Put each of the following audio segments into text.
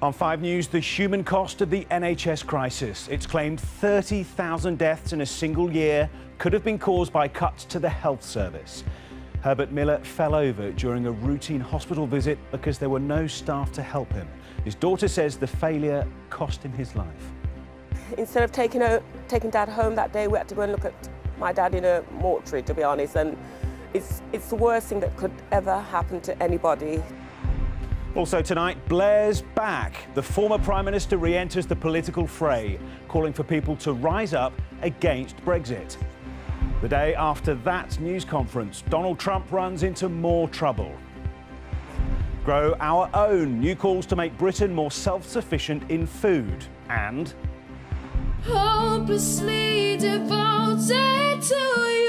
On 5 News, the human cost of the NHS crisis. It's claimed 30,000 deaths in a single year could have been caused by cuts to the health service. Herbert Miller fell over during a routine hospital visit because there were no staff to help him. His daughter says the failure cost him his life. Instead of taking Dad home that day, we had to go and look at my dad in a mortuary, to be honest, and it's the worst thing that could ever happen to anybody. Also tonight, Blair's back. The former Prime Minister re-enters the political fray, calling for people to rise up against Brexit. The day after that news conference, Donald Trump runs into more trouble. Grow our own. New calls to make Britain more self-sufficient in food. And hopelessly devoted to you.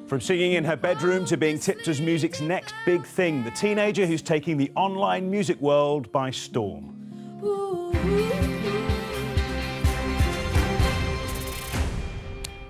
From singing in her bedroom to being tipped as music's next big thing, the teenager who's taking the online music world by storm.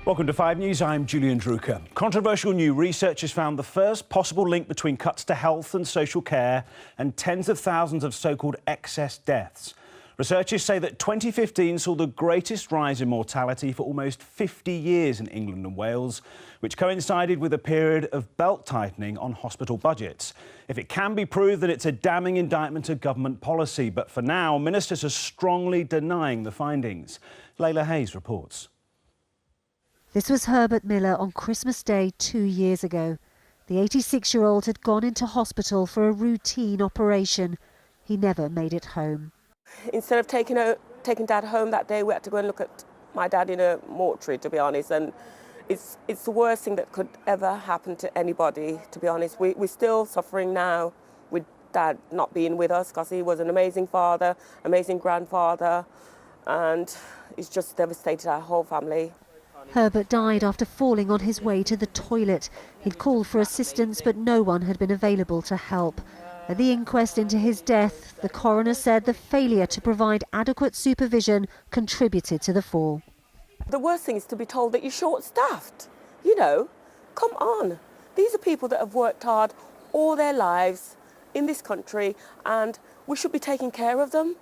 Welcome to 5 News, I'm Julian Drucker. Controversial new research has found the first possible link between cuts to health and social care and tens of thousands of so-called excess deaths. Researchers say that 2015 saw the greatest rise in mortality for almost 50 years in England and Wales, which coincided with a period of belt-tightening on hospital budgets. If it can be proved, that it's a damning indictment of government policy, but for now, ministers are strongly denying the findings. Layla Hayes reports. This was Herbert Miller on Christmas Day 2 years ago. The 86-year-old had gone into hospital for a routine operation. He never made it home. Instead of taking Dad home that day, we had to go and look at my dad in a mortuary, to be honest, and it's the worst thing that could ever happen to anybody, to be honest. We're still suffering now with Dad not being with us, because he was an amazing father, amazing grandfather, and it's just devastated our whole family. Herbert died after falling on his way to the toilet. He'd called for assistance, but no one had been available to help. At the inquest into his death, the coroner said the failure to provide adequate supervision contributed to the fall. The worst thing is to be told that you're short-staffed. You know, come on. These are people that have worked hard all their lives in this country, and we should be taking care of them.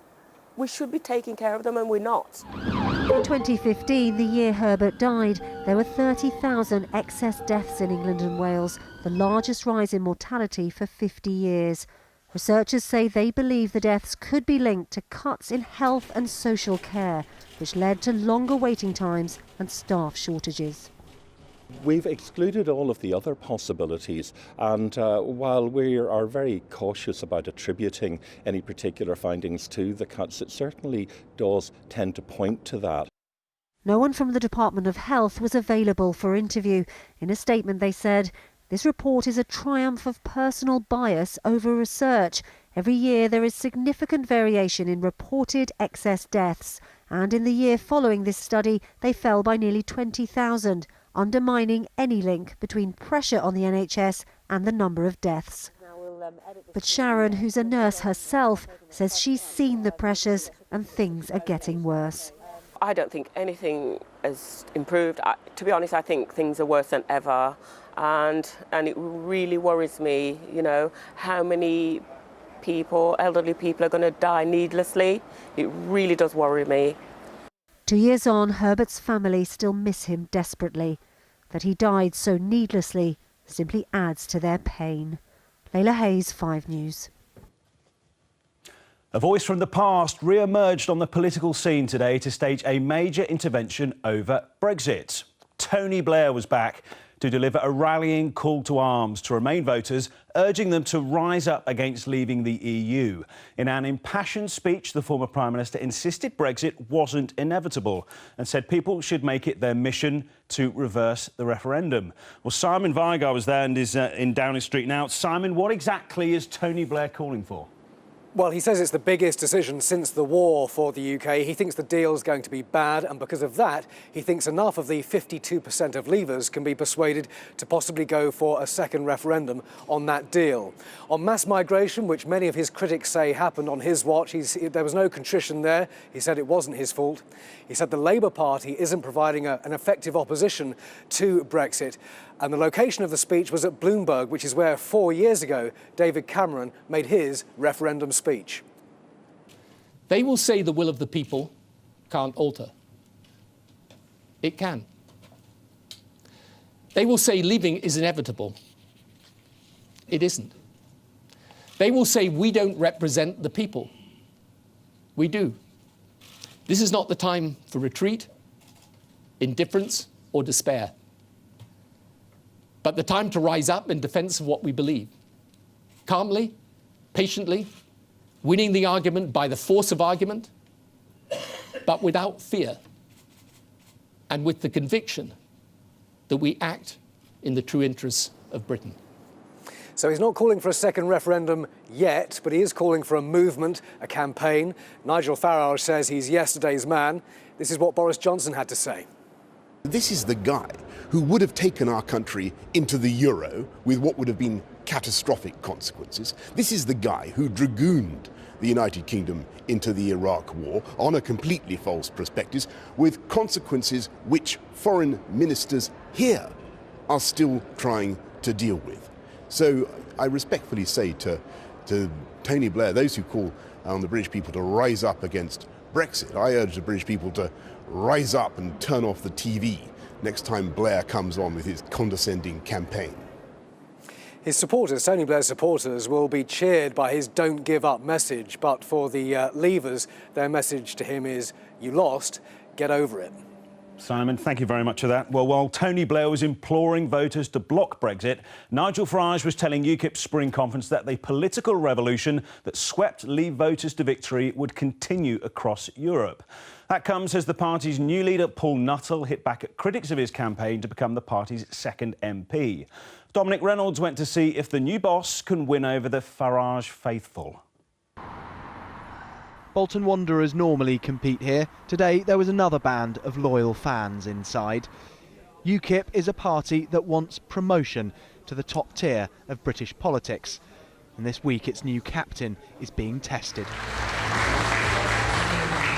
We should be taking care of them, and we're not. In 2015, the year Herbert died, there were 30,000 excess deaths in England and Wales, the largest rise in mortality for 50 years. Researchers say they believe the deaths could be linked to cuts in health and social care, which led to longer waiting times and staff shortages. We've excluded all of the other possibilities, and while we are very cautious about attributing any particular findings to the cuts, it certainly does tend to point to that. No one from the Department of Health was available for interview. In a statement they said, "This report is a triumph of personal bias over research. Every year there is significant variation in reported excess deaths, and in the year following this study they fell by nearly 20,000. Undermining any link between pressure on the NHS and the number of deaths." But Sharon, who's a nurse herself, says she's seen the pressures and things are getting worse. I don't think anything has improved. To be honest, I think things are worse than ever, and it really worries me, you know, how many people, elderly people, are going to die needlessly. It really does worry me. 2 years on, Herbert's family still miss him desperately. That he died so needlessly simply adds to their pain. Layla Hayes, 5 News. A voice from the past re-emerged on the political scene today to stage a major intervention over Brexit. Tony Blair was back to deliver a rallying call to arms to Remain voters, urging them to rise up against leaving the EU. In an impassioned speech, the former Prime Minister insisted Brexit wasn't inevitable and said people should make it their mission to reverse the referendum. Well, Simon Vigar was there and is in Downing Street now. Simon, what exactly is Tony Blair calling for? Well, he says it's the biggest decision since the war for the UK. He thinks the deal's going to be bad, and because of that, he thinks enough of the 52% of Leavers can be persuaded to possibly go for a second referendum on that deal. On mass migration, which many of his critics say happened on his watch, there was no contrition there. He said it wasn't his fault. He said the Labour Party isn't providing an effective opposition to Brexit. And the location of the speech was at Bloomberg, which is where 4 years ago David Cameron made his referendum speech. They will say the will of the people can't alter. It can. They will say leaving is inevitable. It isn't. They will say we don't represent the people. We do. This is not the time for retreat, indifference, or despair, but the time to rise up in defense of what we believe. Calmly, patiently, winning the argument by the force of argument, but without fear, and with the conviction that we act in the true interests of Britain. So he's not calling for a second referendum yet, but he is calling for a movement, a campaign. Nigel Farage says he's yesterday's man. This is what Boris Johnson had to say. This is the guy who would have taken our country into the euro with what would have been catastrophic consequences. This is the guy who dragooned the United Kingdom into the Iraq war on a completely false prospectus, with consequences which foreign ministers here are still trying to deal with. So I respectfully say to Tony Blair, those who call on the British people to rise up against Brexit, I urge the British people to rise up and turn off the TV next time Blair comes on with his condescending campaign. His supporters, Tony Blair's supporters, will be cheered by his don't give up message, but for the Leavers, their message to him is, you lost, get over it. Simon, thank you very much for that. Well, while Tony Blair was imploring voters to block Brexit, Nigel Farage was telling UKIP's spring conference that the political revolution that swept Leave voters to victory would continue across Europe. That comes as the party's new leader, Paul Nuttall, hit back at critics of his campaign to become the party's second MP. Dominic Reynolds went to see if the new boss can win over the Farage faithful. Bolton Wanderers normally compete here. Today there was another band of loyal fans inside. UKIP is a party that wants promotion to the top tier of British politics. And this week its new captain is being tested.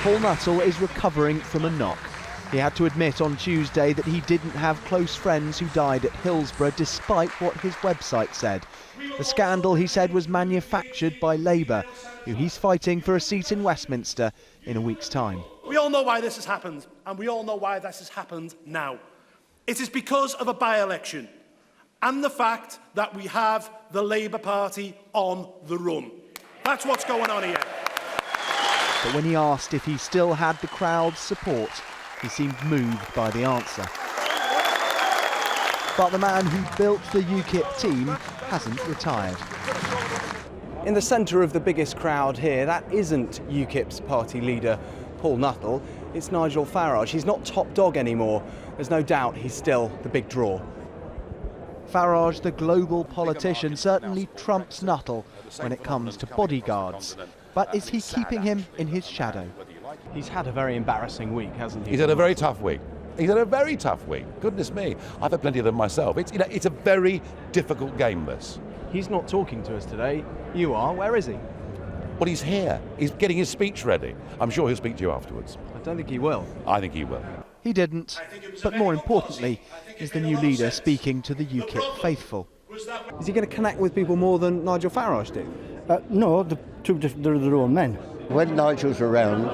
Paul Nuttall is recovering from a knock. He had to admit on Tuesday that he didn't have close friends who died at Hillsborough, despite what his website said. The scandal, he said, was manufactured by Labour, who he's fighting for a seat in Westminster in a week's time. We all know why this has happened, and we all know why this has happened now. It is because of a by-election and the fact that we have the Labour Party on the run. That's what's going on here. But when he asked if he still had the crowd's support, he seemed moved by the answer. But the man who built the UKIP team hasn't retired. In the centre of the biggest crowd here, that isn't UKIP's party leader, Paul Nuttall. It's Nigel Farage. He's not top dog anymore. There's no doubt he's still the big draw. Farage, the global politician, certainly trumps Nuttall when it comes to bodyguards. But is he keeping him in his shadow? He's had a very embarrassing week, hasn't he? He's had a very tough week. He's had a very tough week. Goodness me, I've had plenty of them myself. It's a very difficult game, this. He's not talking to us today. You are. Where is he? Well, he's here. He's getting his speech ready. I'm sure he'll speak to you afterwards. I don't think he will. I think he will. He didn't. But more importantly, is the new leader speaking to the UKIP faithful. Is he going to connect with people more than Nigel Farage did? No, they're their own men. When Nigel's around,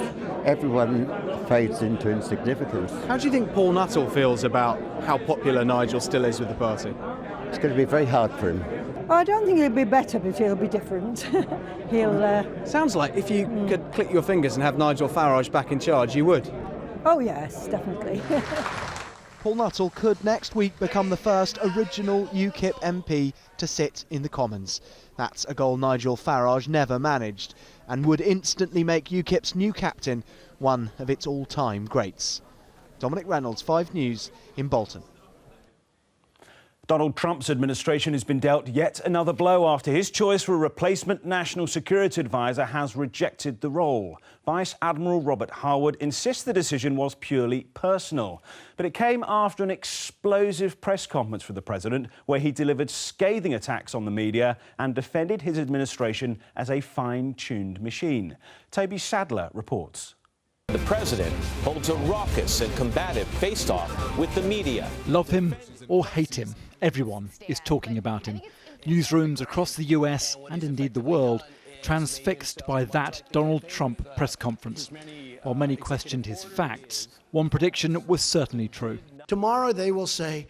everyone fades into insignificance. How do you think Paul Nuttall feels about how popular Nigel still is with the party? It's going to be very hard for him. I don't think he'll be better, but he'll be different. He'll... Sounds like if you could click your fingers and have Nigel Farage back in charge, you would. Oh yes, definitely. Paul Nuttall could next week become the first original UKIP MP to sit in the Commons. That's a goal Nigel Farage never managed, and would instantly make UKIP's new captain one of its all-time greats. Dominic Reynolds, 5 News in Bolton. Donald Trump's administration has been dealt yet another blow after his choice for a replacement national security advisor has rejected the role. Vice Admiral Robert Harwood insists the decision was purely personal. But it came after an explosive press conference for the president where he delivered scathing attacks on the media and defended his administration as a fine-tuned machine. Toby Sadler reports. The president holds a raucous and combative face-off with the media. Love him or hate him, Everyone is talking about him. Newsrooms across the US and indeed the world transfixed by that Donald Trump press conference. While many questioned his facts, one prediction was certainly true. Tomorrow they will say,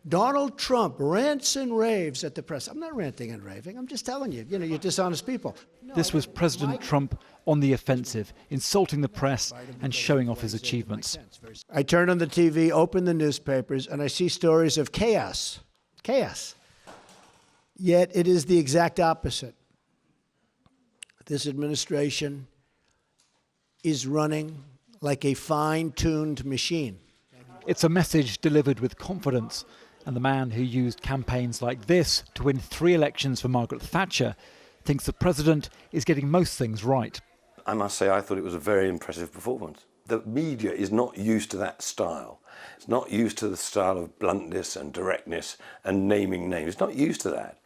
Donald Trump rants and raves at the press. I'm not ranting and raving. I'm just telling you, you're dishonest people. This was President Trump on the offensive, insulting the press and showing off his achievements. I turn on the TV, open the newspapers, and I see stories of chaos. Chaos. Yet it is the exact opposite. This administration is running like a fine-tuned machine. It's a message delivered with confidence. And the man who used campaigns like this to win 3 elections for Margaret Thatcher thinks the president is getting most things right. I must say I thought it was a very impressive performance. The media is not used to that style. It's not used to the style of bluntness and directness and naming names. It's not used to that.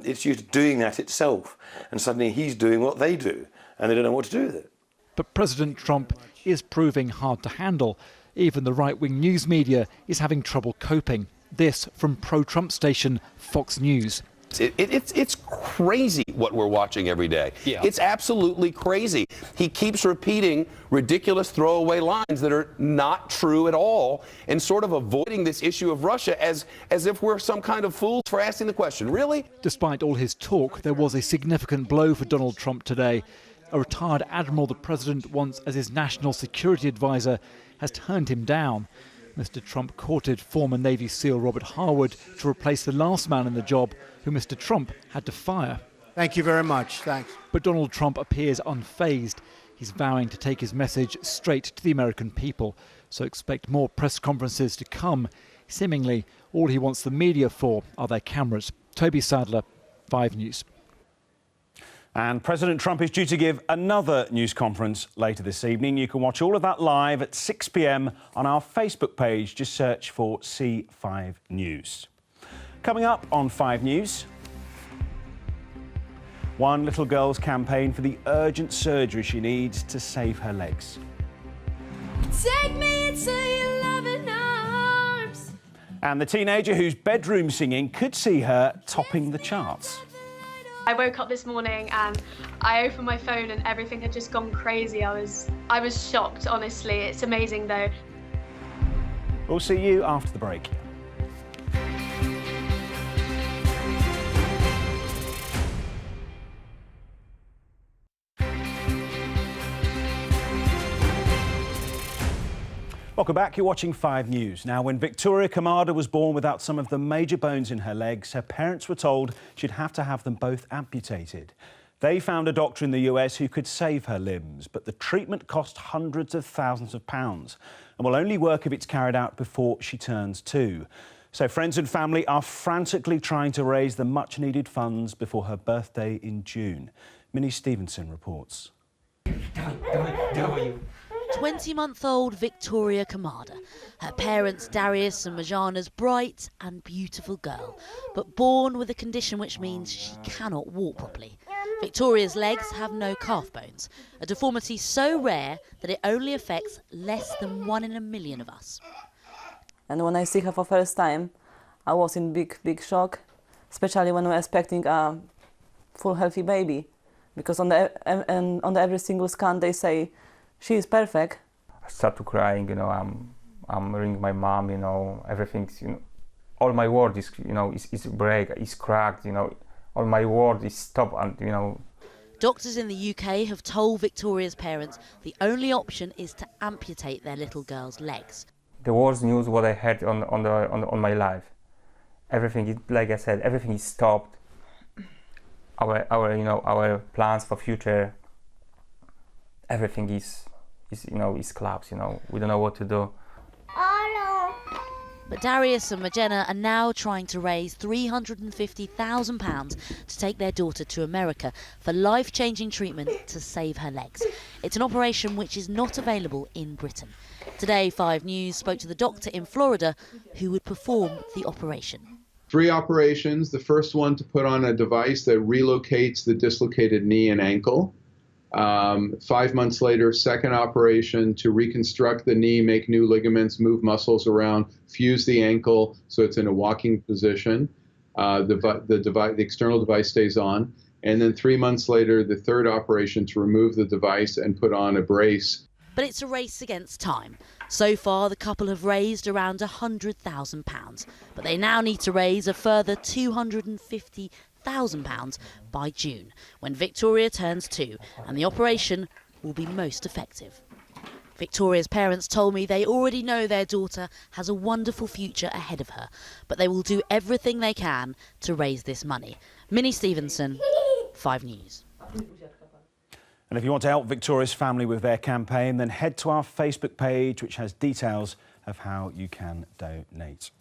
It's used to doing that itself. And suddenly he's doing what they do and they don't know what to do with it. But President Trump is proving hard to handle. Even the right-wing news media is having trouble coping. This from pro-Trump station Fox News. It's crazy what we're watching every day. Yeah. It's absolutely crazy. He keeps repeating ridiculous throwaway lines that are not true at all and sort of avoiding this issue of Russia as if we're some kind of fools for asking the question. Really? Despite all his talk, there was a significant blow for Donald Trump today. A retired admiral the president wants as his national security advisor has turned him down. Mr. Trump courted former Navy SEAL Robert Harwood to replace the last man in the job who Mr. Trump had to fire. Thank you very much. Thanks. But Donald Trump appears unfazed. He's vowing to take his message straight to the American people. So expect more press conferences to come. Seemingly, all he wants the media for are their cameras. Toby Sadler, 5 News. And President Trump is due to give another news conference later this evening. You can watch all of that live at 6 p.m. on our Facebook page. Just search for C5 News. Coming up on 5 News, one little girl's campaign for the urgent surgery she needs to save her legs. Take me into your loving arms. And the teenager whose bedroom singing could see her topping the charts. I woke up this morning and I opened my phone and everything had just gone crazy. I was shocked, honestly. It's amazing though. We'll see you after the break. Welcome back. You're watching 5 News. Now, when Victoria Kamada was born without some of the major bones in her legs, her parents were told she'd have to have them both amputated. They found a doctor in the US who could save her limbs, but the treatment cost hundreds of thousands of pounds and will only work if it's carried out before she turns 2. So friends and family are frantically trying to raise the much-needed funds before her birthday in June. Minnie Stevenson reports. 20-month-old Victoria Kamada. Her parents, Darius and Majana's bright and beautiful girl, but born with a condition which means she cannot walk properly. Victoria's legs have no calf bones, a deformity so rare that it only affects less than 1 in a million of us. And when I see her for the first time, I was in big shock, especially when we were expecting a full healthy baby, because on every single scan they say she is perfect. I started crying, I'm ringing my mom, everything's, all my world is, is break, is cracked, all my world is stopped, and, Doctors in the UK have told Victoria's parents the only option is to amputate their little girl's legs. The worst news what I had on my life. Everything is, like I said, everything is stopped. Our plans for future, everything is collapsed, we don't know what to do. But Darius and Majena are now trying to raise £350,000 to take their daughter to America for life-changing treatment to save her legs. It's an operation which is not available in Britain. Today, 5 News spoke to the doctor in Florida who would perform the operation. 3 operations. The first one to put on a device that relocates the dislocated knee and ankle. 5 months later, second operation to reconstruct the knee, make new ligaments, move muscles around, fuse the ankle so it's in a walking position. The external device stays on. And then 3 months later, the third operation to remove the device and put on a brace. But it's a race against time. So far, the couple have raised around £100,000, but they now need to raise a further £250,000 by June, when Victoria turns 2, and the operation will be most effective. Victoria's parents told me they already know their daughter has a wonderful future ahead of her, but they will do everything they can to raise this money. Minnie Stevenson, 5 News. And if you want to help Victoria's family with their campaign, then head to our Facebook page, which has details of how you can donate.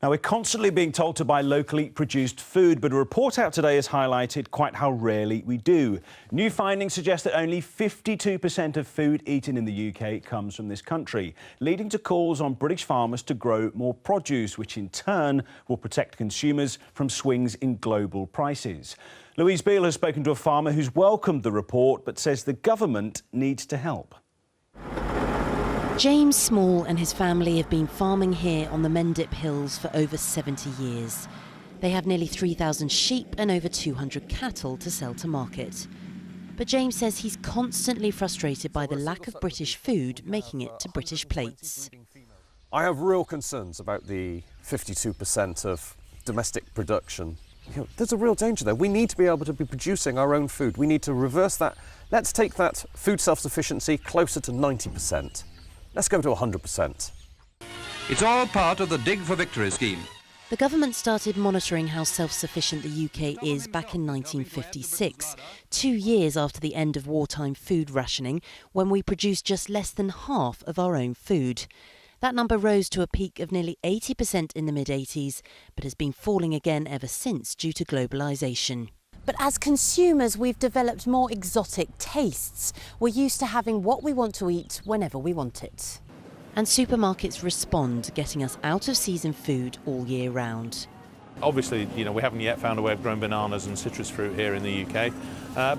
Now, we're constantly being told to buy locally produced food, but a report out today has highlighted quite how rarely we do. New findings suggest that only 52% of food eaten in the UK comes from this country, leading to calls on British farmers to grow more produce, which in turn will protect consumers from swings in global prices. Louise Beale has spoken to a farmer who's welcomed the report, but says the government needs to help. James Small and his family have been farming here on the Mendip Hills for over 70 years. They have nearly 3,000 sheep and over 200 cattle to sell to market. But James says he's constantly frustrated by the lack of British food making it to British plates. I have real concerns about the 52% of domestic production. There's a real danger there. We need to be able to be producing our own food. We need to reverse that. Let's take that food self-sufficiency closer to 90%. Let's go to 100%. It's all part of the Dig for Victory scheme. The government started monitoring how self-sufficient the UK is back in 1956, 2 years after the end of wartime food rationing, when we produced just less than half of our own food. That number rose to a peak of nearly 80% in the mid-80s, but has been falling again ever since due to globalisation. But as consumers, we've developed more exotic tastes. We're used to having what we want to eat whenever we want it. And supermarkets respond, getting us out-of-season food all year round. Obviously, we haven't yet found a way of growing bananas and citrus fruit here in the UK.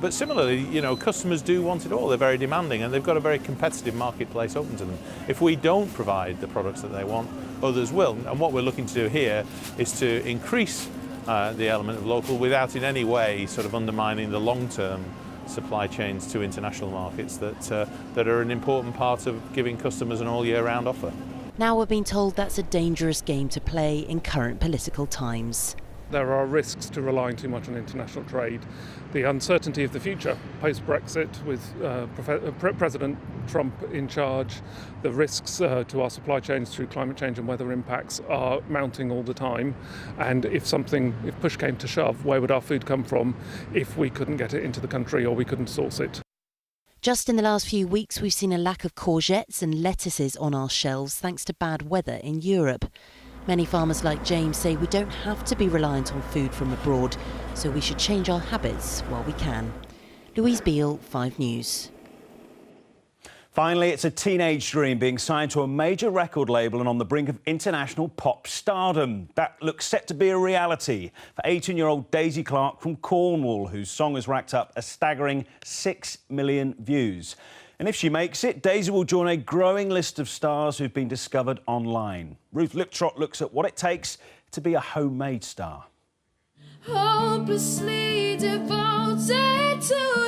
But similarly, customers do want it all. They're very demanding and they've got a very competitive marketplace open to them. If we don't provide the products that they want, others will. And what we're looking to do here is to increase the element of local without in any way sort of undermining the long-term supply chains to international markets that are an important part of giving customers an all-year-round offer. Now we're being told that's a dangerous game to play in current political times. There are risks to relying too much on international trade. The uncertainty of the future, post-Brexit, with President Trump in charge, the risks to our supply chains through climate change and weather impacts are mounting all the time. And if push came to shove, where would our food come from if we couldn't get it into the country or we couldn't source it? Just in the last few weeks, we've seen a lack of courgettes and lettuces on our shelves thanks to bad weather in Europe. Many farmers like James say we don't have to be reliant on food from abroad, so we should change our habits while we can. Louise Beale, 5 News. Finally, it's a teenage dream being signed to a major record label and on the brink of international pop stardom. That looks set to be a reality for 18-year-old Daisy Clarke from Cornwall, whose song has racked up a staggering 6 million views. And if she makes it, Daisy will join a growing list of stars who've been discovered online. Ruth Liptrot looks at what it takes to be a homemade star. Hopelessly devoted to you.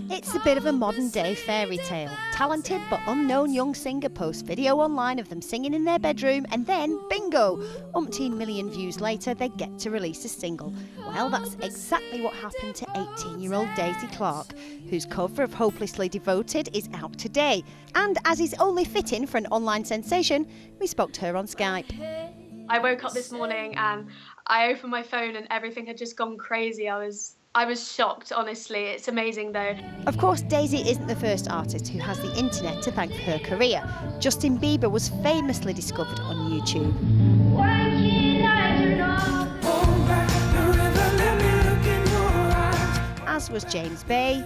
It's a bit of a modern-day fairy tale. Talented but unknown young singer posts video online of them singing in their bedroom, and then, bingo! Umpteen million views later, they get to release a single. Well, that's exactly what happened to 18-year-old Daisy Clarke, whose cover of Hopelessly Devoted is out today. And as is only fitting for an online sensation, we spoke to her on Skype. I woke up this morning and I opened my phone and everything had just gone crazy. I was shocked, honestly. It's amazing, though. Of course, Daisy isn't the first artist who has the internet to thank for her career. Justin Bieber was famously discovered on YouTube. As was James Bay.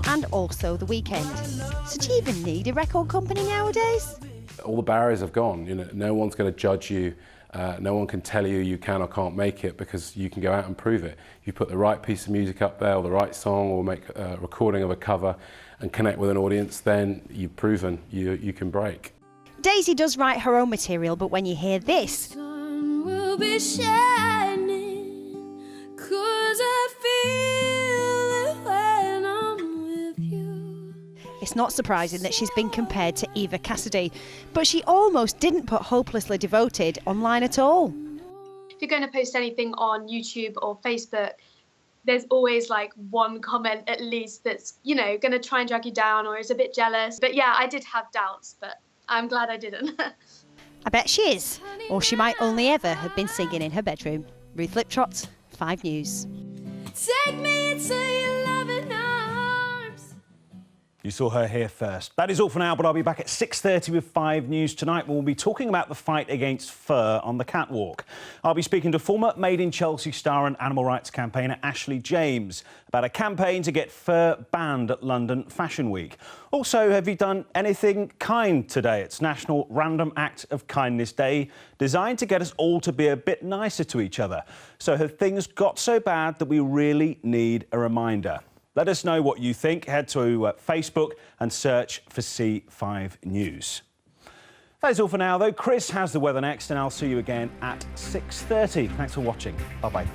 And also The Weeknd. So do you even need a record company nowadays? All the barriers have gone. No one's going to judge you No one can tell you you can or can't make it, because you can go out and prove it. You put the right piece of music up there, or the right song, or make a recording of a cover and connect with an audience, then you've proven you can break. Daisy does write her own material, but when you hear this, Will be shining, 'cause I feel it when I'm with you. it's not surprising that she's been compared to Eva Cassidy, but she almost didn't put Hopelessly Devoted online at all. If you're going to post anything on YouTube or Facebook, there's always like one comment at least that's, you know, going to try and drag you down or is a bit jealous. But yeah, I did have doubts, but I'm glad I didn't. I bet she is, or she might only ever have been singing in her bedroom. Ruth Liptrot, 5 News. Take me into your loving arms. You saw her here first. That is all for now, but I'll be back at 6:30 with 5 News tonight, when we'll be talking about the fight against fur on the catwalk. I'll be speaking to former Made in Chelsea star and animal rights campaigner Ashley James about a campaign to get fur banned at London Fashion Week. Also, have you done anything kind today? It's National Random Act of Kindness Day, designed to get us all to be a bit nicer to each other. So have things got so bad that we really need a reminder? Let us know what you think. Head to Facebook and search for C5 News. That is all for now, though. Chris has the weather next, and I'll see you again at 6:30. Thanks for watching. Bye-bye.